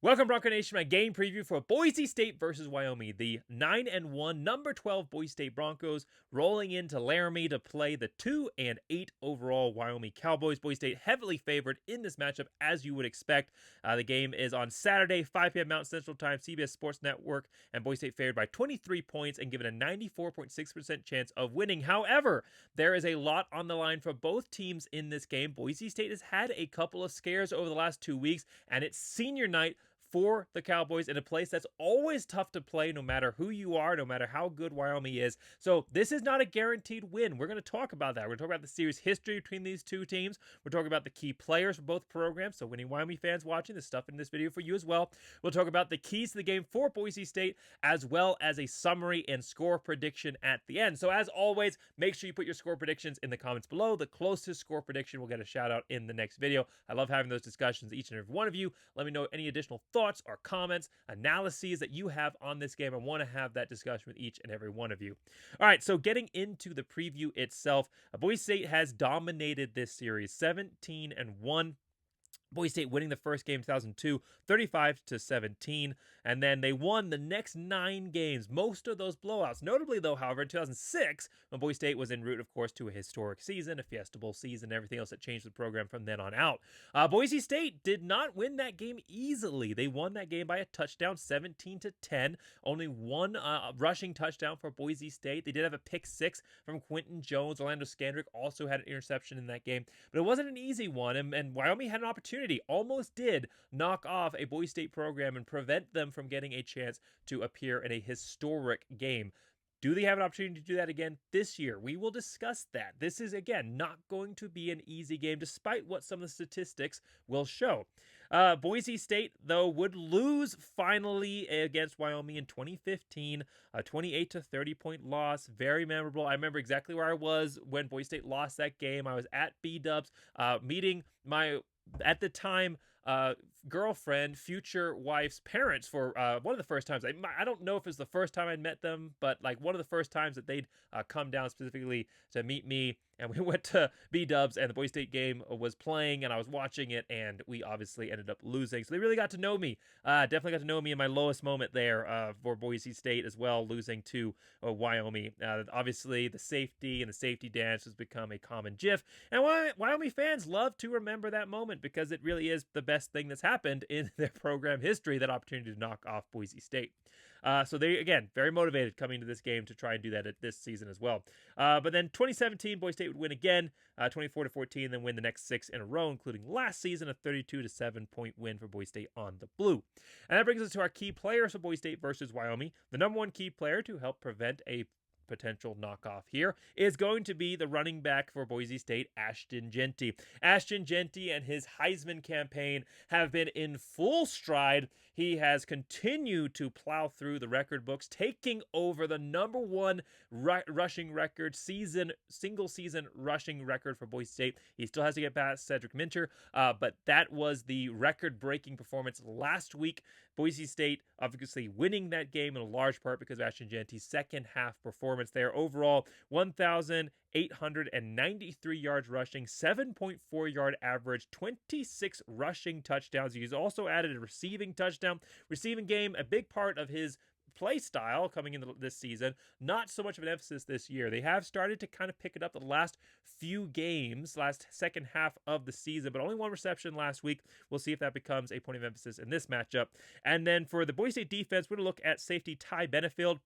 Welcome, Bronco Nation, my game preview for Boise State versus Wyoming. The 9-1, number 12 Boise State Broncos rolling into Laramie to play the 2-8 overall Wyoming Cowboys. Boise State heavily favored in this matchup, as you would expect. The game is on Saturday, 5 p.m. Mountain Central Time, CBS Sports Network, and Boise State favored by 23 points and given a 94.6% chance of winning. However, there is a lot on the line for both teams in this game. Boise State has had a couple of scares over the last 2 weeks, and it's senior night for the Cowboys in a place that's always tough to play no matter who you are, no matter how good Wyoming is. So this is not a guaranteed win. We're going to talk about that. We're going to talk about the series history between these two teams. We're talking about the key players for both programs. So any Wyoming fans watching, there's stuff in this video for you as well. We'll talk about the keys to the game for Boise State, as well as a summary and score prediction at the end. So as always, make sure you put your score predictions in the comments below. The closest score prediction will get a shout out in the next video. I love having those discussions, each and every one of you. Let me know any additional thoughts or comments, analyses that you have on this game. I want to have that discussion with each and every one of you. All right, so getting into the preview itself, Boise State has dominated this series, 17-1. Boise State winning the first game in 2002, 35-17, and then they won the next 9 games, most of those blowouts. Notably, though, however, in 2006, when Boise State was en route, of course, to a historic season, a Fiesta Bowl season, everything else that changed the program from then on out. Boise State did not win that game easily. They won that game by a touchdown, 17-10. Only one rushing touchdown for Boise State. They did have a pick 6 from Quentin Jones. Orlando Scandrick also had an interception in that game, but it wasn't an easy one, and Wyoming had an opportunity. Almost did knock off a Boise State program and prevent them from getting a chance to appear in a historic game. Do they have an opportunity to do that again this year? We will discuss that. This is, again, not going to be an easy game, despite what some of the statistics will show. Boise State, though, would lose finally against Wyoming in 2015, a 28-30 point loss. Very memorable. I remember exactly where I was when Boise State lost that game. I was at B-Dubs, meeting my, at the time, girlfriend, future wife's parents for one of the first times. I don't know if it was the first time I'd met them, but like one of the first times that they'd come down specifically to meet me. And we went to B-Dubs, and the Boise State game was playing, and I was watching it, and we obviously ended up losing. So they really got to know me. Definitely got to know me in my lowest moment there for Boise State as well, losing to Wyoming. Obviously, the safety and the safety dance has become a common gif. And Wyoming fans love to remember that moment because it really is the best thing that's happened in their program history, that opportunity to knock off Boise State. So they, again, very motivated coming to this game to try and do that this season as well. But then 2017, Boise State would win again, 24-14, then win the next 6 in a row, including last season, a 32-7 point win for Boise State on the blue. And that brings us to our key players for Boise State versus Wyoming. The number one key player to help prevent a potential knockoff here is going to be the running back for Boise State, Ashton Jeanty. Ashton Jeanty and his Heisman campaign have been in full stride. He has continued to plow through the record books, taking over the number one rushing record, single season rushing record for Boise State. He still has to get past Cedric Minter, but that was the record-breaking performance last week. Boise State obviously winning that game in a large part because of Ashton Jeanty's second half performance there. Overall, 1,893 yards rushing, 7.4 yard average, 26 rushing touchdowns. He's also added a receiving touchdown. Receiving game, a big part of his play style coming into this season. Not so much of an emphasis this year. They have started to kind of pick it up the last few games, last second half of the season, but only one reception last week. We'll see if that becomes a point of emphasis in this matchup. And then for the Boise State defense, we're going to look at safety Ty Benefield.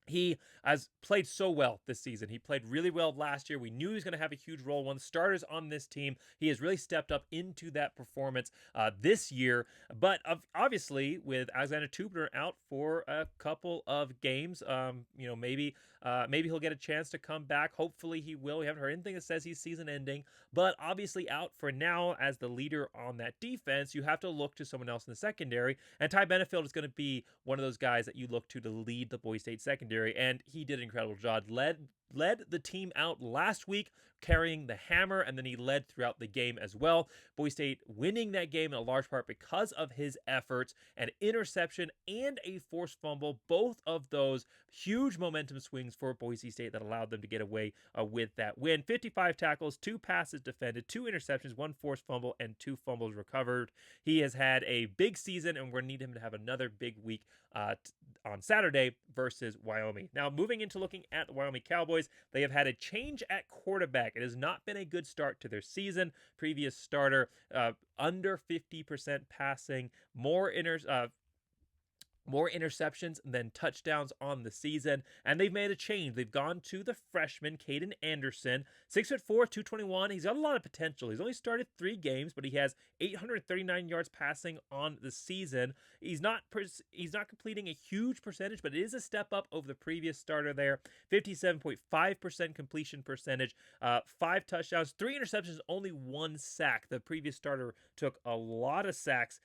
He has played so well this season. He played really well last year. We knew he was going to have a huge role. One of the starters on this team. He has really stepped up into that performance this year. But obviously, with Alexander Tubner out for a couple of games, maybe he'll get a chance to come back. Hopefully he will. We haven't heard anything that says he's season ending. But obviously out for now as the leader on that defense, you have to look to someone else in the secondary. And Ty Benefield is going to be one of those guys that you look to lead the Boise State secondary. And he did an incredible job. Led led the team out last week, carrying the hammer, and then he led throughout the game as well. Boise State winning that game in a large part because of his efforts, an interception and a forced fumble, both of those huge momentum swings for Boise State that allowed them to get away with that win. 55 tackles, 2 passes defended, 2 interceptions, 1 forced fumble, and 2 fumbles recovered. He has had a big season, and we're going to need him to have another big week on Saturday versus Wyoming. Now, moving into looking at the Wyoming Cowboys, they have had a change at quarterback. It has not been a good start to their season. Previous starter, under 50% passing, more interceptions than touchdowns on the season, and they've made a change. They've gone to the freshman, Caden Anderson, 6'4", 221. He's got a lot of potential. He's only started 3 games, but he has 839 yards passing on the season. He's not completing a huge percentage, but it is a step up over the previous starter there. 57.5% completion percentage, 5 touchdowns, 3 interceptions, only 1 sack. The previous starter took a lot of sacks.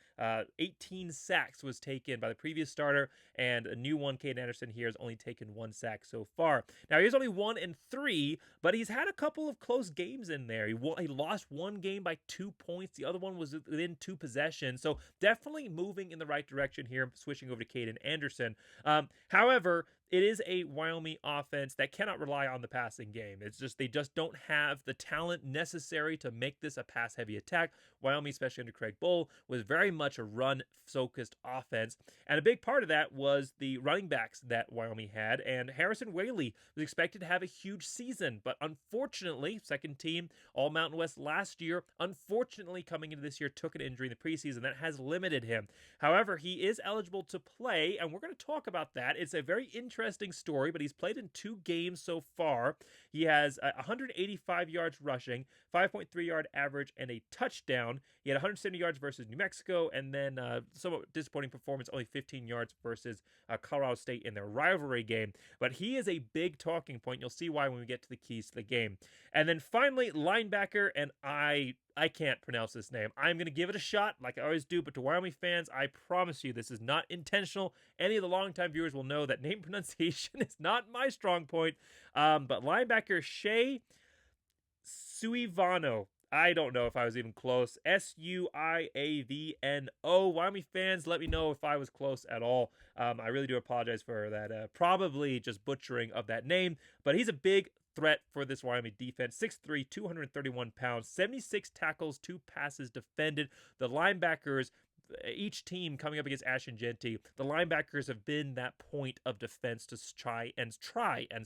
18 sacks was taken by the previous starter, and a new one, Caden Anderson, here has only taken 1 sack so far. Now, he's only 1-3, but he's had a couple of close games in there. He lost 1 game by 2 points. The other one was within 2 possessions. So definitely moving in the right direction here, switching over to Caden Anderson. However, it is a Wyoming offense that cannot rely on the passing game. It's just they just don't have the talent necessary to make this a pass-heavy attack. Wyoming, especially under Craig Bull, was very much a run-focused offense, and a big part of that was the running backs that Wyoming had, and Harrison Whaley was expected to have a huge season, but unfortunately, second team All-Mountain West last year, unfortunately coming into this year, took an injury in the preseason. That has limited him. However, he is eligible to play, and we're going to talk about that. It's a very interesting story, but he's played in 2 games so far. He has 185 yards rushing, 5.3 yard average, and a touchdown. He had 170 yards versus New Mexico, and then somewhat disappointing performance, only 15 yards versus Colorado State in their rivalry game. But he is a big talking point. You'll see why when we get to the keys to the game. And then finally, linebacker, and I can't pronounce this name. I'm going to give it a shot like I always do, but to Wyoming fans, I promise you this is not intentional. Any of the longtime viewers will know that name pronunciation is not my strong point. But linebacker Shea Suivano. I don't know if I was even close. Suiavno. Wyoming fans, let me know if I was close at all. I really do apologize for that. Probably just butchering of that name, but he's a big threat for this Wyoming defense. 6'3", 231 pounds, 76 tackles, 2 passes defended. The linebackers, each team coming up against Ashton Jeanty, the linebackers have been that point of defense to try and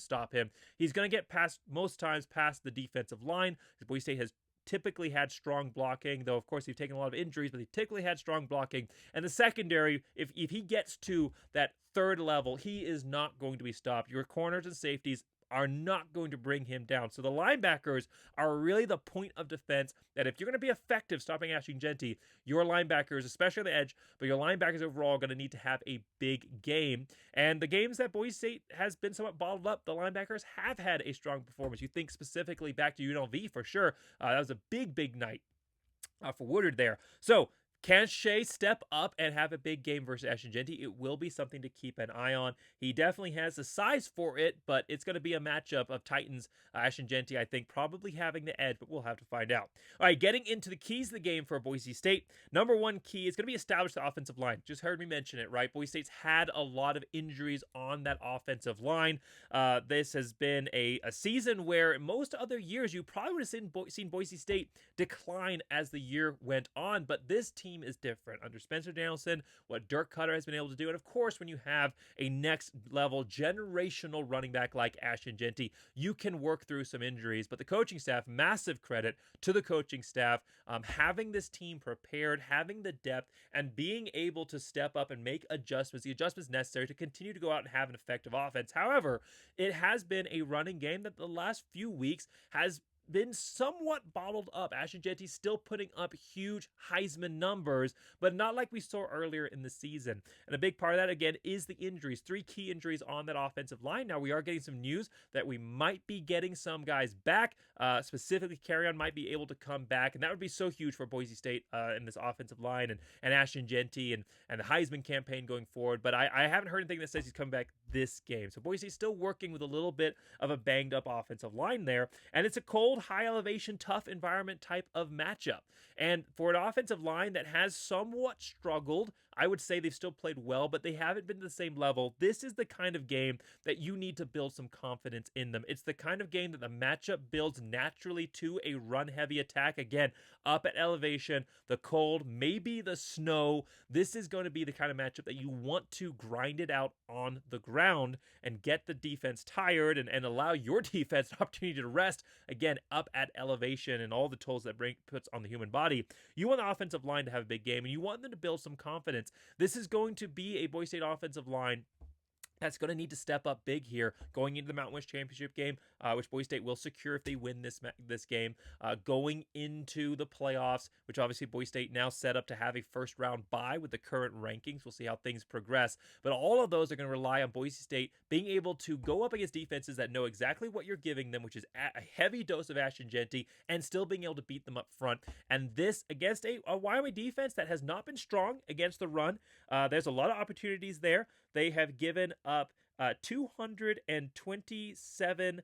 stop him. He's going to get most times past the defensive line. Boise State has typically had strong blocking, though of course they've taken a lot of injuries, but they've typically had strong blocking. And the secondary, if he gets to that third level, he is not going to be stopped. Your corners and safeties are not going to bring him down. So the linebackers are really the point of defense that if you're going to be effective stopping Ashton Jeanty, your linebackers, especially on the edge, but your linebackers overall are going to need to have a big game. And the games that Boise State has been somewhat bottled up, the linebackers have had a strong performance. You think specifically back to UNLV for sure. That was a big night for Woodard there. So can Shea step up and have a big game versus Ashton Jeanty? It will be something to keep an eye on. He definitely has the size for it, but it's going to be a matchup of Titans. Ashton Jeanty, I think, probably having the edge, but we'll have to find out. All right, getting into the keys of the game for Boise State. Number 1 key is going to be establish the offensive line. Just heard me mention it, right? Boise State's had a lot of injuries on that offensive line. This has been a season where most other years you probably would have seen Boise State decline as the year went on, but this team is different. Under Spencer Danielson, what Dirk Cutter has been able to do, and of course, when you have a next-level generational running back like Ashton Jeanty, you can work through some injuries. But the coaching staff, massive credit to the coaching staff, having this team prepared, having the depth, and being able to step up and make adjustments, the adjustments necessary to continue to go out and have an effective offense. However, it has been a running game that the last few weeks has been somewhat bottled up. Ashton Jeanty still putting up huge Heisman numbers, but not like we saw earlier in the season. And a big part of that, again, is the injuries. 3 key injuries on that offensive line. Now, we are getting some news that we might be getting some guys back. Specifically, Carrion might be able to come back, and that would be so huge for Boise State in this offensive line and Ashton Jeanty and the Heisman campaign going forward. But I haven't heard anything that says he's coming back this game. So Boise State's still working with a little bit of a banged up offensive line there, and it's a cold, high elevation, tough environment type of matchup. And for an offensive line that has somewhat struggled, I would say they've still played well, but they haven't been to the same level. This is the kind of game that you need to build some confidence in them. It's the kind of game that the matchup builds naturally to a run-heavy attack. Again, up at elevation, the cold, maybe the snow. This is going to be the kind of matchup that you want to grind it out on the ground and get the defense tired and allow your defense an opportunity to rest, again, up at elevation and all the tolls that puts on the human body. You want the offensive line to have a big game, and you want them to build some confidence. This is going to be a Boise State offensive line that's going to need to step up big here going into the Mountain West Championship game, which Boise State will secure if they win this game. Going into the playoffs, which obviously Boise State now set up to have a first-round bye with the current rankings. We'll see how things progress. But all of those are going to rely on Boise State being able to go up against defenses that know exactly what you're giving them, which is a heavy dose of Ashton-Jeanty, and still being able to beat them up front. And this against a Wyoming defense that has not been strong against the run. There's a lot of opportunities there. They have given up 227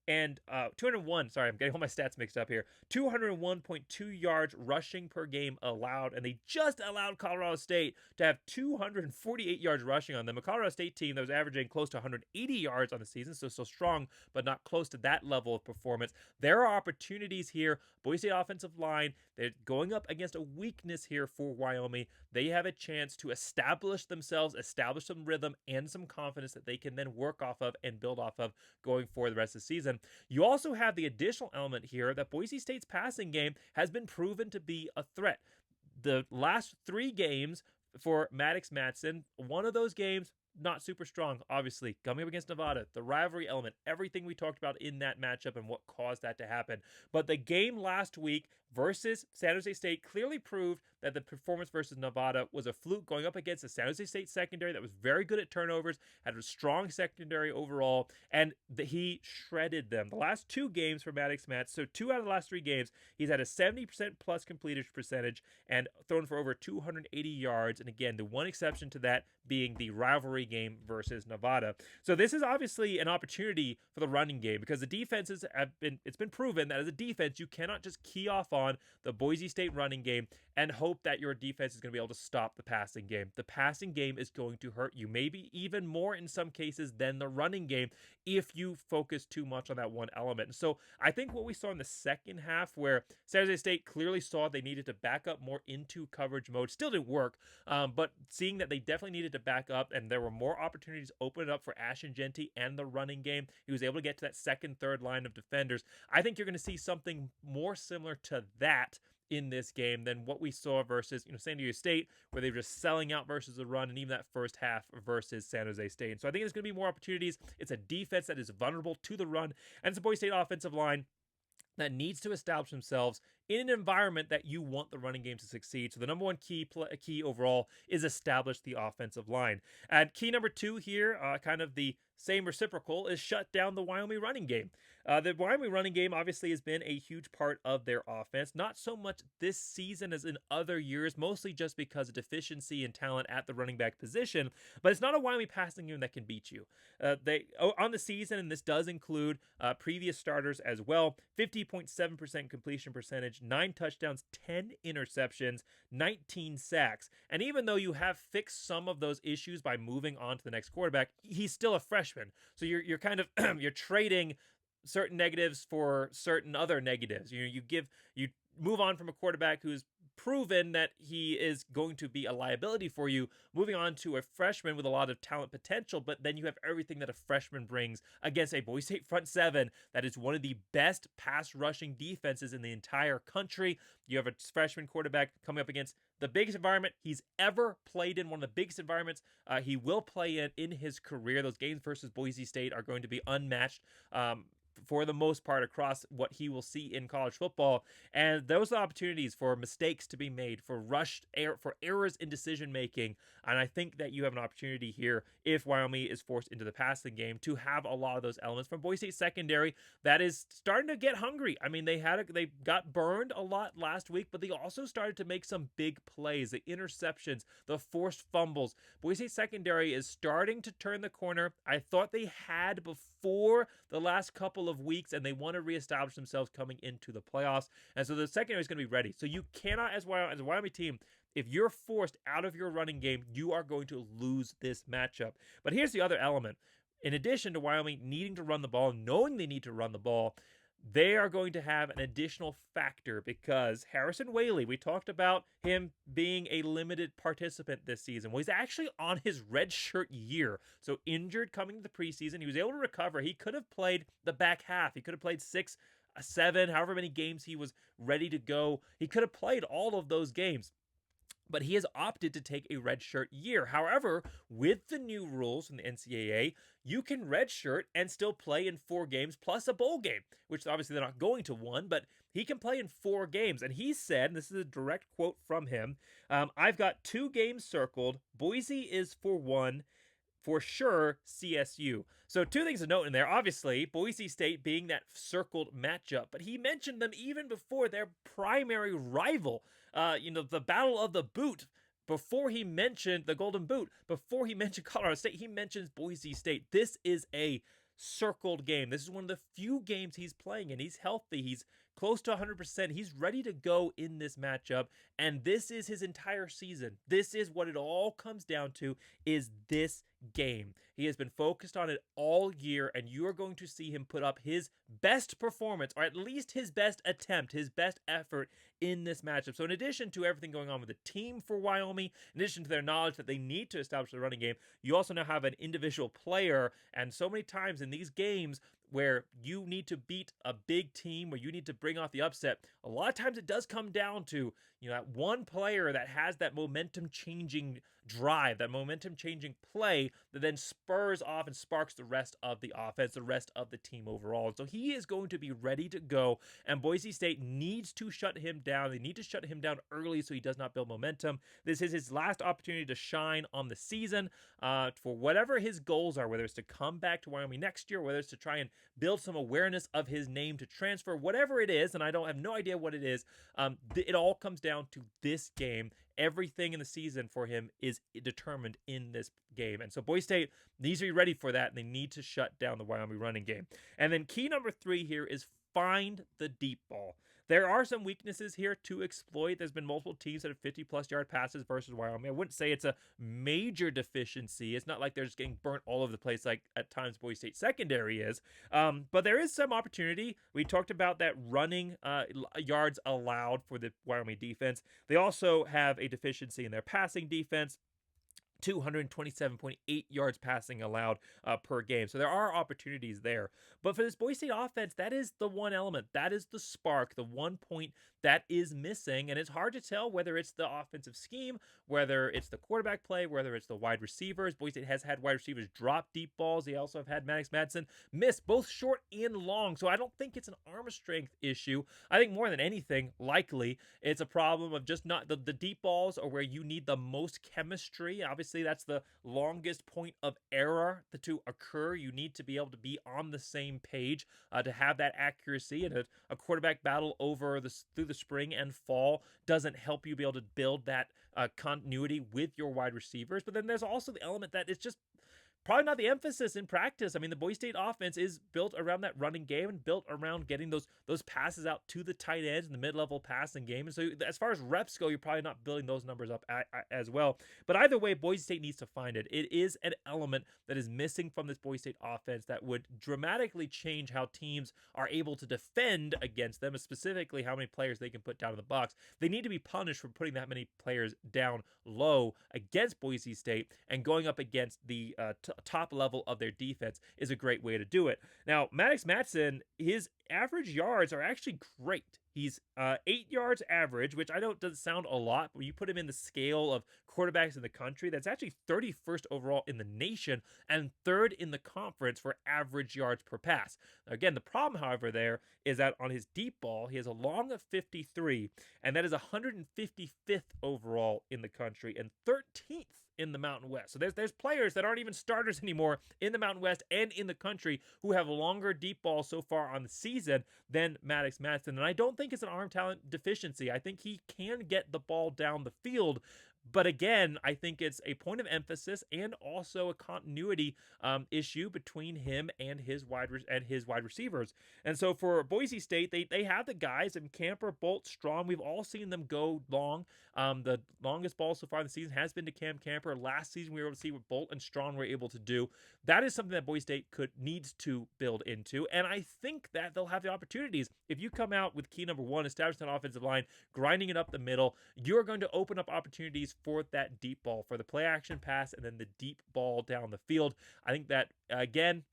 201. Sorry, I'm getting all my stats mixed up here. 201.2 yards rushing per game allowed, and they just allowed Colorado State to have 248 yards rushing on them. A Colorado State team that was averaging close to 180 yards on the season, so still strong, but not close to that level of performance. There are opportunities here. Boise State offensive line, they're going up against a weakness here for Wyoming. They have a chance to establish themselves, establish some rhythm and some confidence that they can then work off of and build off of going for the rest of the season. You also have the additional element here that Boise State's passing game has been proven to be a threat. The last 3 games for Maddox Matson, one of those games, not super strong, obviously, coming up against Nevada, the rivalry element, everything we talked about in that matchup and what caused that to happen. But the game last week versus San Jose State clearly proved that the performance versus Nevada was a fluke, going up against the San Jose State secondary that was very good at turnovers, had a strong secondary overall, and he shredded them. The last 2 games for Maddox Matz, so 2 out of the last 3 games, he's had a 70% plus completion percentage and thrown for over 280 yards. And again, the one exception to that being the rivalry game versus Nevada. So this is obviously an opportunity for the running game because the defenses it's been proven that as a defense, you cannot just key off on the Boise State running game and hope that your defense is going to be able to stop the passing game. The passing game is going to hurt you, maybe even more in some cases than the running game if you focus too much on that one element. And so I think what we saw in the second half where San Jose State clearly saw they needed to back up more into coverage mode, still didn't work, but seeing that they definitely needed to back up and there were more opportunities opened up for Ashton-Jeanty and the running game, he was able to get to that second, third line of defenders. I think you're going to see something more similar to that in this game than what we saw versus San Diego State, where they were just selling out versus the run, and even that first half versus San Jose State. And so I think there's going to be more opportunities. It's a defense that is vulnerable to the run, and it's a Boise State offensive line that needs to establish themselves in an environment that you want the running game to succeed. So the number one key overall is establish the offensive line. And key number 2 here, kind of the same reciprocal, is shut down the Wyoming running game. The Wyoming running game obviously has been a huge part of their offense, not so much this season as in other years, mostly just because of deficiency in talent at the running back position, but it's not a Wyoming passing game that can beat you. On the season, and this does include previous starters as well, 50.7% completion percentage, 9 touchdowns, 10 interceptions, 19 sacks. And even though you have fixed some of those issues by moving on to the next quarterback, he's still a freshman. So you're kind of you're trading certain negatives for certain other negatives. You move on from a quarterback who's proven that he is going to be a liability for you, moving on to a freshman with a lot of talent potential, but then you have everything that a freshman brings against a Boise State front 7 that is one of the best pass rushing defenses in the entire country. You have a freshman quarterback coming up against the biggest environment he's ever played in, one of the biggest environments he will play in his career. Those games versus Boise State are going to be unmatched. for the most part across what he will see in college football. And those are opportunities for mistakes to be made, for for errors in decision making. And I think that you have an opportunity here, if Wyoming is forced into the passing game, to have a lot of those elements from Boise State secondary that is starting to get hungry. I mean, they got burned a lot last week, but they also started to make some big plays, the interceptions, the forced fumbles. Boise State secondary is starting to turn the corner. I thought they had before the last couple of weeks, and they want to reestablish themselves coming into the playoffs. And so the secondary is going to be ready. So you cannot, as a Wyoming team, if you're forced out of your running game, you are going to lose this matchup. But here's the other element. In addition to Wyoming needing to run the ball, knowing they need to run the ball, they are going to have an additional factor because Harrison Whaley, we talked about him being a limited participant this season. Well, he's actually on his redshirt year. So injured coming to the preseason. He was able to recover. He could have played the back half. He could have played 6, 7, however many games he was ready to go. He could have played all of those games. But he has opted to take a redshirt year. However, with the new rules from the NCAA, you can redshirt and still play in 4 games plus a bowl game, which obviously they're not going to one, but he can play in 4 games. And he said, and this is a direct quote from him, I've got 2 games circled. Boise is for 1. For sure, CSU. So 2 things to note in there. Obviously, Boise State being that circled matchup, but he mentioned them even before their primary rival. The Battle of the Boot. Before he mentioned the Golden Boot, before he mentioned Colorado State, he mentions Boise State. This is a circled game. This is one of the few games he's playing in. He's healthy. He's close to 100%. He's ready to go in this matchup, and this is his entire season. This is what it all comes down to, is this game. He has been focused on it all year, and you are going to see him put up his best performance, or at least his best attempt, his best effort in this matchup. So in addition to everything going on with the team for Wyoming, in addition to their knowledge that they need to establish the running game, you also now have an individual player, and so many times in these games where you need to beat a big team, where you need to bring off the upset, a lot of times it does come down to, that one player that has that momentum-changing drive, that momentum-changing play that then spurs off and sparks the rest of the offense, the rest of the team overall. So he is going to be ready to go, and Boise State needs to shut him down. They need to shut him down early so he does not build momentum. This is his last opportunity to shine on the season for whatever his goals are, whether it's to come back to Wyoming next year, whether it's to try and build some awareness of his name to transfer, whatever it is, and I have no idea what it is. It all comes down to this game. Everything in the season for him is determined in this game. And so Boise State needs to be ready for that, and they need to shut down the Wyoming running game. And then key number 3 here is find the deep ball. There are some weaknesses here to exploit. There's been multiple teams that have 50-plus yard passes versus Wyoming. I wouldn't say it's a major deficiency. It's not like they're just getting burnt all over the place like at times Boise State secondary is. But there is some opportunity. We talked about that running yards allowed for the Wyoming defense. They also have a deficiency in their passing defense. 227.8 yards passing allowed per game. So there are opportunities there. But for this Boise State offense, that is the one element. That is the spark, the one point that is missing. And it's hard to tell whether it's the offensive scheme, whether it's the quarterback play, whether it's the wide receivers. Boise State has had wide receivers drop deep balls. They also have had Maddox Madsen miss both short and long. So I don't think it's an arm strength issue. I think more than anything, likely, it's a problem of just not the deep balls are where you need the most chemistry. Obviously, that's the longest point of error to occur. You need to be able to be on the same page to have that accuracy. And a quarterback battle through the spring and fall doesn't help you be able to build that continuity with your wide receivers. But then there's also the element that it's just probably not the emphasis in practice. I mean, the Boise State offense is built around that running game and built around getting those passes out to the tight ends in the mid-level passing game. And so as far as reps go, you're probably not building those numbers up as well. But either way, Boise State needs to find it. It is an element that is missing from this Boise State offense that would dramatically change how teams are able to defend against them, specifically how many players they can put down in the box. They need to be punished for putting that many players down low against Boise State, and going up against the top level of their defense is a great way to do it. Now, Maddox Madsen, his average yards are actually great He's 8 yards average, which I know doesn't sound a lot, but when you put him in the scale of quarterbacks in the country, that's actually 31st overall in the nation and third in the conference for average yards per pass. Again, the problem, however, there is that on his deep ball, he has a long of 53, and that is 155th overall in the country and 13th in the Mountain West. So there's players that aren't even starters anymore in the Mountain West and in the country who have longer deep balls so far on the season than Maddox Madsen. And I don't think it's an arm talent deficiency. I think he can get the ball down the field. But again, I think it's a point of emphasis and also a continuity issue between him and his wide receivers. And so for Boise State, they have the guys and Camper, Bolt, Strong. We've all seen them go long. The longest ball so far in the season has been to Cam Camper. Last season, we were able to see what Bolt and Strong were able to do. That is something that Boise State needs to build into. And I think that they'll have the opportunities. If you come out with key number one, establishing that offensive line, grinding it up the middle, you're going to open up opportunities for that deep ball, for the play action pass, and then the deep ball down the field. I think that, again,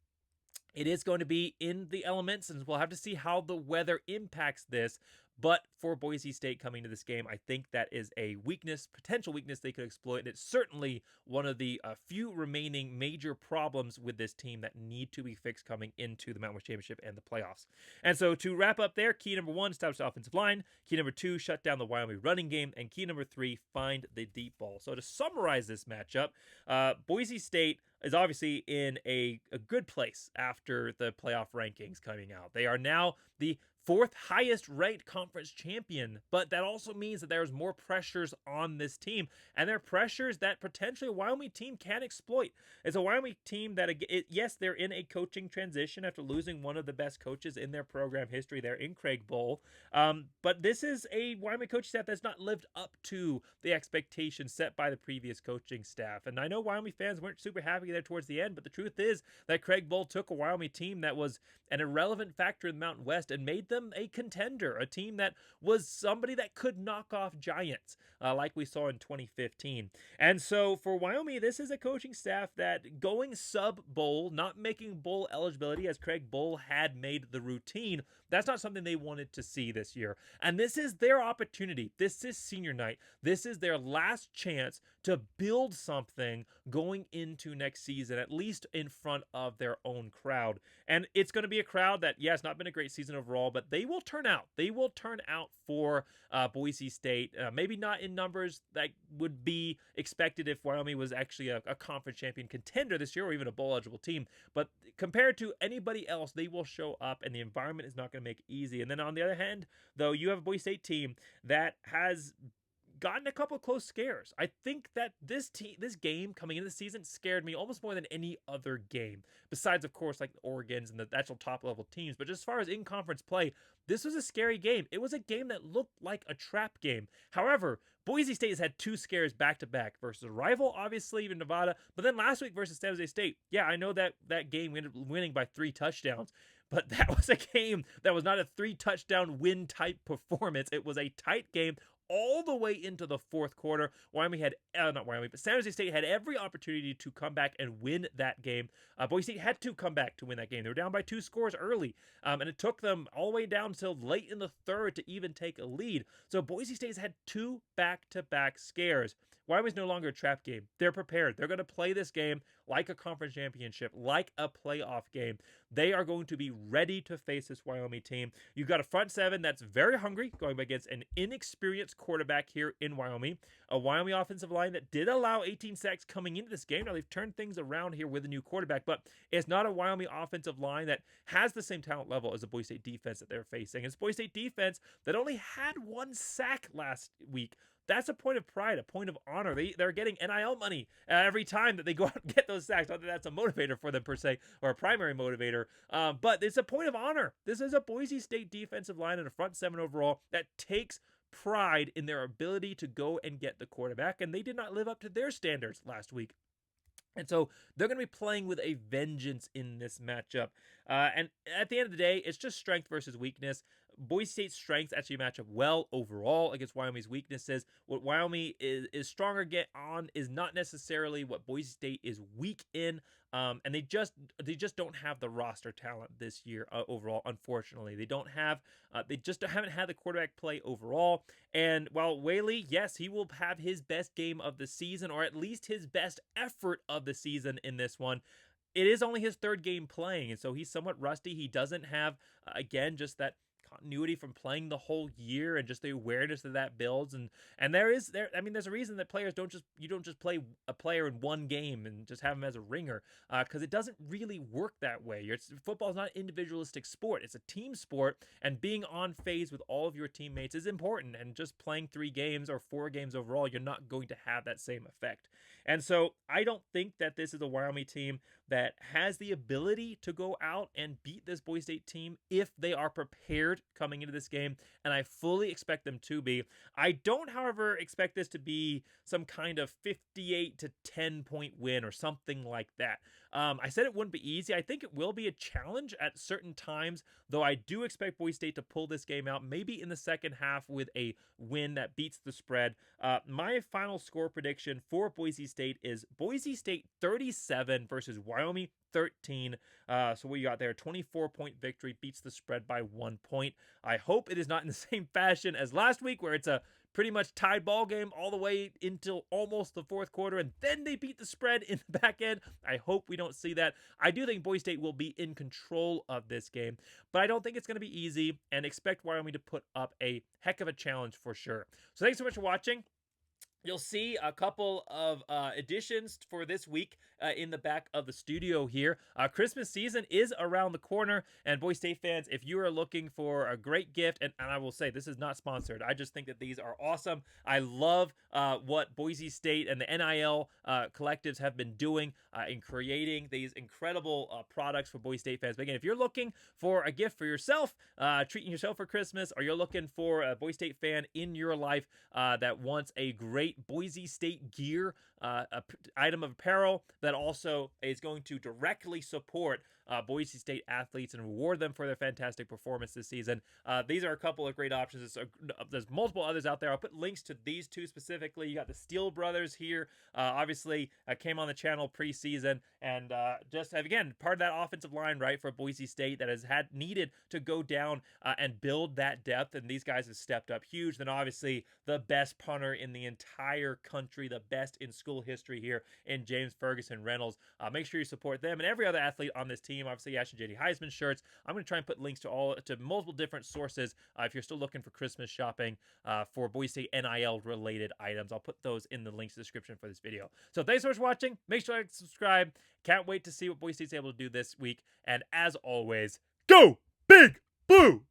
it is going to be in the elements, and we'll have to see how the weather impacts this. But for Boise State coming to this game, I think that is a weakness, potential weakness they could exploit. And it's certainly one of the few remaining major problems with this team that need to be fixed coming into the Mountain West Championship and the playoffs. And so to wrap up there, key number one, establish the offensive line. Key number two, shut down the Wyoming running game. And key number three, find the deep ball. So to summarize this matchup, Boise State is obviously in a good place after the playoff rankings coming out. They are now the fourth highest ranked conference champion, but that also means that there's more pressures on this team, and they're pressures that potentially a Wyoming team can exploit. It's a Wyoming team that, yes, they're in a coaching transition after losing one of the best coaches in their program history there in Craig Bohl, but this is a Wyoming coaching staff that's not lived up to the expectations set by the previous coaching staff, and I know Wyoming fans weren't super happy there towards the end, but the truth is that Craig Bohl took a Wyoming team that was an irrelevant factor in the Mountain West and made them a contender, a team that was somebody that could knock off giants, like we saw in 2015. And so for Wyoming, this is a coaching staff that going sub-bowl, not making bowl eligibility as Craig Bohl had made the routine, that's not something they wanted to see this year. And this is their opportunity. This is senior night. This is their last chance to build something going into next season, at least in front of their own crowd. And it's going to be a crowd that, yeah, it's not been a great season overall, but they will turn out. They will turn out for Boise State. Maybe not in numbers that would be expected if Wyoming was actually a conference champion contender this year or even a bowl eligible team. But compared to anybody else, they will show up, and the environment is not going to make it easy. And then on the other hand, though, you have a Boise State team that has gotten a couple of close scares. I think that this game coming into the season scared me almost more than any other game, besides, of course, like the Oregons and the actual top-level teams. But just as far as in-conference play, this was a scary game. It was a game that looked like a trap game. However, Boise State has had two scares back-to-back versus a rival, obviously, in Nevada, but then last week versus San Jose State. Yeah, I know that game ended up winning by 3 touchdowns, but that was a game that was not a 3-touchdown win-type performance. It was a tight game all the way into the fourth quarter. San Jose State had every opportunity to come back and win that game. Boise State had to come back to win that game. They were down by 2 scores early, and it took them all the way down until late in the third to even take a lead. So Boise State's had 2 back-to-back scares. Wyoming's no longer a trap game. They're prepared. They're going to play this game like a conference championship, like a playoff game. They are going to be ready to face this Wyoming team. You've got a front seven that's very hungry, going against an inexperienced quarterback here in Wyoming. A Wyoming offensive line that did allow 18 sacks coming into this game. Now, they've turned things around here with a new quarterback, but it's not a Wyoming offensive line that has the same talent level as the Boise State defense that they're facing. It's Boise State defense that only had 1 sack last week. That's a point of pride, a point of honor. They're getting NIL money every time that they go out and get those sacks. Not that that's a motivator for them per se, or a primary motivator, but it's a point of honor. This is a Boise State defensive line and a front seven overall that takes pride in their ability to go and get the quarterback, and they did not live up to their standards last week. And so they're going to be playing with a vengeance in this matchup. And at the end of the day, it's just strength versus weakness. Boise State's strengths actually match up well overall against Wyoming's weaknesses. What Wyoming is stronger on is not necessarily what Boise State is weak in. And they just don't have the roster talent this year overall. Unfortunately, they just haven't had the quarterback play overall. And while Whaley, yes, he will have his best game of the season, or at least his best effort of the season in this one. It is only his third game playing, and so he's somewhat rusty. He doesn't have, again, just that continuity from playing the whole year and just the awareness that builds. And there's a reason that players don't just play a player in one game and just have him as a ringer, because it doesn't really work that way. Football is not an individualistic sport. It's a team sport, and being on phase with all of your teammates is important. And just playing 3 games or 4 games overall, you're not going to have that same effect. And so I don't think that this is a Wyoming team that has the ability to go out and beat this Boise State team if they are prepared coming into this game, and I fully expect them to be. I don't, however, expect this to be some kind of 58 to 10 point win or something like that. I said it wouldn't be easy. I think it will be a challenge at certain times, though I do expect Boise State to pull this game out, maybe in the second half with a win that beats the spread. My final score prediction for Boise State is Boise State 37 versus Wyoming 13. So what you got there, 24-point victory, beats the spread by 1 point. I hope it is not in the same fashion as last week, where it's a pretty much tied ball game all the way until almost the fourth quarter, and then they beat the spread in the back end. I hope we don't see that. I do think Boise State will be in control of this game, but I don't think it's going to be easy, and expect Wyoming to put up a heck of a challenge for sure. So thanks so much for watching. You'll see a couple of additions for this week in the back of the studio here. Christmas season is around the corner, and Boise State fans, if you are looking for a great gift, and I will say this is not sponsored, I just think that these are awesome. I love what Boise State and the NIL collectives have been doing in creating these incredible products for Boise State fans. But again, if you're looking for a gift for yourself, treating yourself for Christmas, or you're looking for a Boise State fan in your life that wants a great Boise State gear, item of apparel that also is going to directly support Boise State athletes and reward them for their fantastic performance this season. These are a couple of great options. There's multiple others out there. I'll put links to these two specifically. You got the Steel Brothers here. Obviously, came on the channel preseason, and just have, again, part of that offensive line, right, for Boise State that has needed to go down and build that depth, and these guys have stepped up huge. Then obviously the best punter in the entire country, the best in school history here in James Ferguson Reynolds. Make sure you support them and every other athlete on this team. Obviously, Ash and JD Heisman shirts. I'm going to try and put links to multiple different sources if you're still looking for Christmas shopping for Boise State NIL related items. I'll put those in the links description for this video. So thanks so much for watching. Make sure to subscribe. Can't wait to see what Boise State's able to do this week. And as always, go Big Blue!